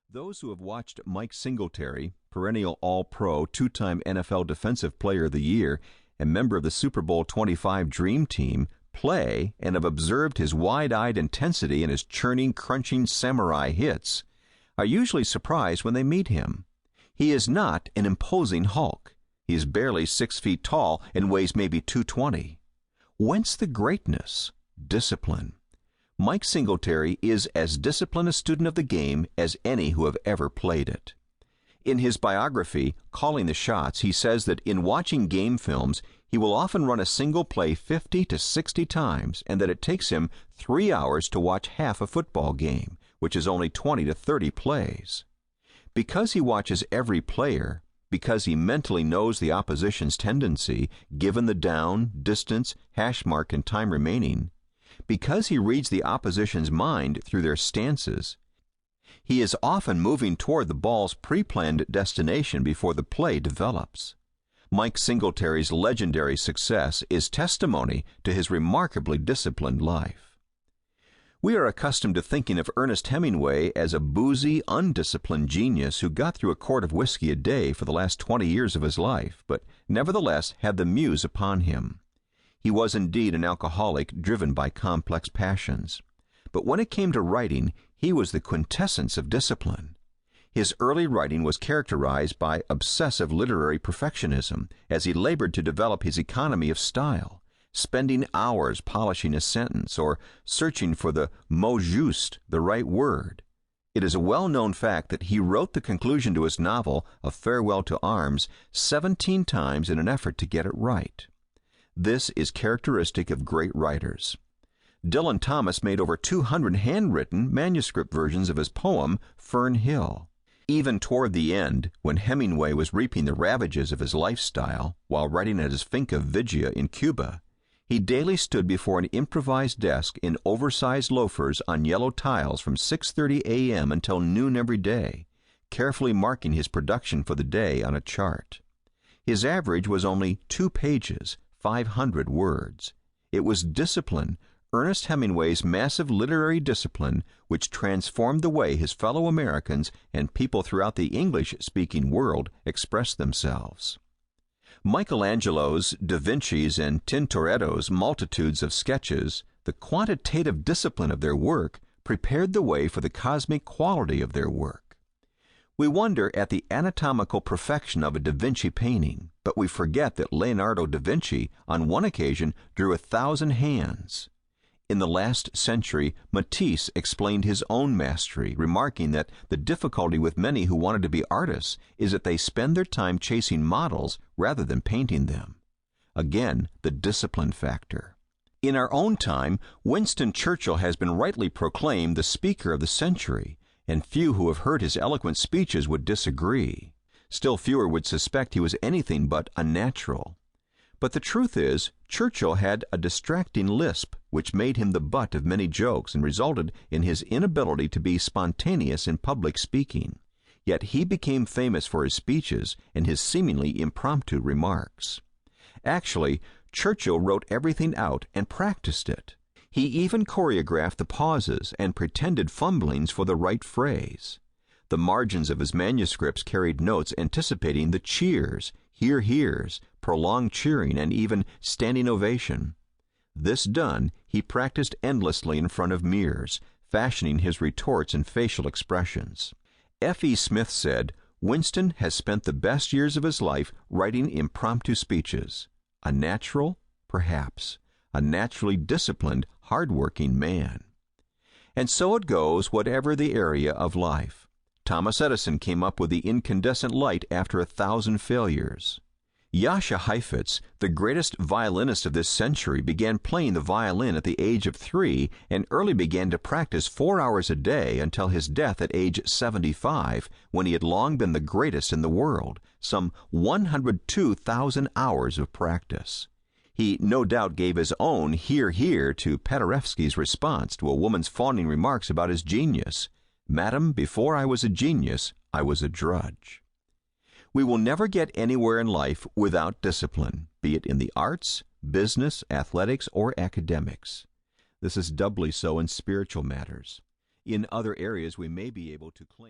Those who have watched Mike Singletary, perennial All-Pro, two-time NFL Defensive Player of the Year, and member of the Super Bowl 25 Dream Team, play and have observed his wide-eyed intensity and his churning, crunching samurai hits, are usually surprised when they meet him. He is not an imposing hulk. He is barely 6 feet tall and weighs maybe 220. Whence the greatness? Discipline. Mike Singletary is as disciplined a student of the game as any who have ever played it. In his biography, Calling the Shots, he says that in watching game films, he will often run a single play 50 to 60 times, and that it takes him 3 hours to watch half a football game, which is only 20 to 30 plays. Because he watches every player, because he mentally knows the opposition's tendency, given the down, distance, hash mark, and time remaining, because he reads the opposition's mind through their stances, he is often moving toward the ball's pre-planned destination before the play develops. Mike Singletary's legendary success is testimony to his remarkably disciplined life. We are accustomed to thinking of Ernest Hemingway as a boozy, undisciplined genius who got through a quart of whiskey a day for the last 20 years of his life, but nevertheless had the muse upon him. He was indeed an alcoholic driven by complex passions. But when it came to writing, he was the quintessence of discipline. His early writing was characterized by obsessive literary perfectionism as he labored to develop his economy of style, spending hours polishing a sentence or searching for the mot juste, the right word. It is a well-known fact that he wrote the conclusion to his novel, A Farewell to Arms, 17 times in an effort to get it right. This is characteristic of great writers. Dylan Thomas made over 200 handwritten manuscript versions of his poem, Fern Hill. Even toward the end, when Hemingway was reaping the ravages of his lifestyle while writing at his finca Vigia in Cuba, he daily stood before an improvised desk in oversized loafers on yellow tiles from 6:30 a.m. until noon every day, carefully marking his production for the day on a chart. His average was only 2 pages, 500 words. It was discipline, Ernest Hemingway's massive literary discipline, which transformed the way his fellow Americans and people throughout the English-speaking world expressed themselves. Michelangelo's, Da Vinci's, and Tintoretto's multitudes of sketches, the quantitative discipline of their work, prepared the way for the cosmic quality of their work. We wonder at the anatomical perfection of a Da Vinci painting, but we forget that Leonardo da Vinci, on one occasion, drew 1,000 hands. In the last century, Matisse explained his own mastery, remarking that the difficulty with many who wanted to be artists is that they spend their time chasing models rather than painting them. Again, the discipline factor. In our own time, Winston Churchill has been rightly proclaimed the speaker of the century, and few who have heard his eloquent speeches would disagree. Still fewer would suspect he was anything but unnatural. But the truth is, Churchill had a distracting lisp which made him the butt of many jokes and resulted in his inability to be spontaneous in public speaking. Yet he became famous for his speeches and his seemingly impromptu remarks. Actually, Churchill wrote everything out and practiced it. He even choreographed the pauses and pretended fumblings for the right phrase. The margins of his manuscripts carried notes anticipating the cheers, hears, prolonged cheering, and even standing ovation. This done, he practiced endlessly in front of mirrors, fashioning his retorts and facial expressions. F.E. Smith said, "Winston has spent the best years of his life writing impromptu speeches. A natural, perhaps, a naturally disciplined, hard-working man." And so it goes, whatever the area of life. Thomas Edison came up with the incandescent light after 1,000 failures. Jascha Heifetz, the greatest violinist of this century, began playing the violin at the age of 3 and early began to practice 4 hours a day until his death at age 75, when he had long been the greatest in the world, some 102,000 hours of practice. He no doubt gave his own hear to Paderewski's response to a woman's fawning remarks about his genius. "Madam, before I was a genius, I was a drudge." We will never get anywhere in life without discipline, be it in the arts, business, athletics, or academics. This is doubly so in spiritual matters. In other areas we may be able to claim